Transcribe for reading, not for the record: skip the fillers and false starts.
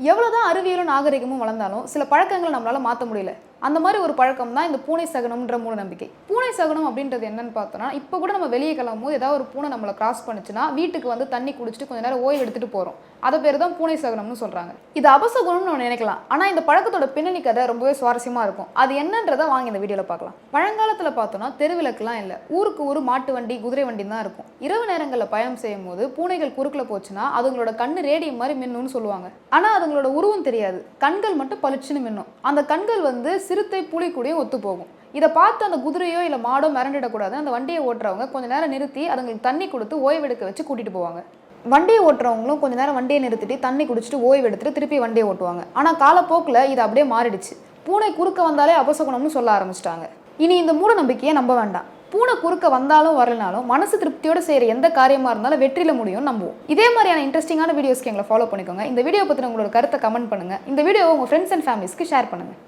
எவ்வளவுதான் அறிவியலும் நாகரிகமும் வளர்ந்தாலும் சில பழக்கங்களை நம்மளால மாற்ற முடியல. அந்த மாதிரி ஒரு பழக்கம் தான் இந்த பூனை சகுனம்ன்ற மூட நம்பிக்கை. பூனை சகுனம் அப்படின்றது என்னன்னு பார்த்தோம்னா, இப்போ கூட நம்ம வெளியே கிளம்பும்போது ஏதாவது ஒரு பூனை நம்மளை கிராஸ் பண்ணுச்சுன்னா வீட்டுக்கு வந்து தண்ணி குடிச்சிட்டு கொஞ்ச நேரம் ஓய்வு எடுத்துட்டு போறோம். அதை பேர் தான் பூனை சகுனம்னு சொல்றாங்க. இது அபசகுனம்னு நம்ம நினைக்கலாம். ஆனா இந்த பழக்கத்தோட பின்னணி கதை ரொம்பவே சுவாரஸ்யமா இருக்கும். அது என்னன்றதை வாங்க இந்த வீடியோல பார்க்கலாம். பழங்காலத்துல பார்த்தோம்னா தெருவிளக்குலாம் இல்லை, ஊருக்கு ஊர் மாட்டு வண்டி குதிரை வண்டி தான் இருக்கும். இரவு நேரங்களில் பயணம் செய்யும் போது பூனைகள் குறுக்குல போச்சுன்னா அதுங்களோட கண்ணு ரேடியம் மாதிரி மின்னும்னு சொல்லுவாங்க. ஆனா அதுங்களோட உருவம் தெரியாது, கண்கள் மட்டும் பளிச்சுன்னு மின்னும். அந்த கண்கள் வந்து சிறுத்தை புலி கூடயும் ஒத்து போகும். இதை பார்த்து அந்த குதிரையோ இல்லை மாடோ மிரண்டிடக்கூடாது. அந்த வண்டியை ஓட்டுறவங்க கொஞ்ச நேரம் நிறுத்தி அதுங்களுக்கு தண்ணி கொடுத்து ஓய்வெடுக்க வச்சு கூட்டிட்டு போவாங்க. வண்டியை ஓட்டுறவங்களும் கொஞ்ச நேரம் வண்டியை நிறுத்திட்டு தண்ணி குடிச்சிட்டு ஓய்வு எடுத்துட்டு திருப்பி வண்டியை ஓட்டுவாங்க. ஆனால் காலப்போக்கில் இது அப்படியே மாறிடுச்சு. பூனை குறுக்க வந்தாலே அபசகுணம்னு சொல்ல ஆரம்பிச்சிட்டாங்க. இனி இந்த மூட நம்பிக்கையை நம்ப வேண்டாம். பூனை குறுக்க வந்தாலும் வரலனாலும் மனசு திருப்தியோட செய்யற எந்த காரியமா இருந்தாலும் வெற்றியில முடியும் நம்புவோம். இதே மாதிரியான இன்ட்ரெஸ்டிங்கான வீடியோஸ்க்கு எங்களை ஃபாலோ பண்ணிக்கோங்க. இந்த வீடியோ பத்தின உங்களோட கருத்தை கமெண்ட் பண்ணுங்க. இந்த வீடியோவை உங்க ஃப்ரெண்ட்ஸ் அண்ட் ஃபேமிலிஸ்க்கு ஷேர் பண்ணுங்க.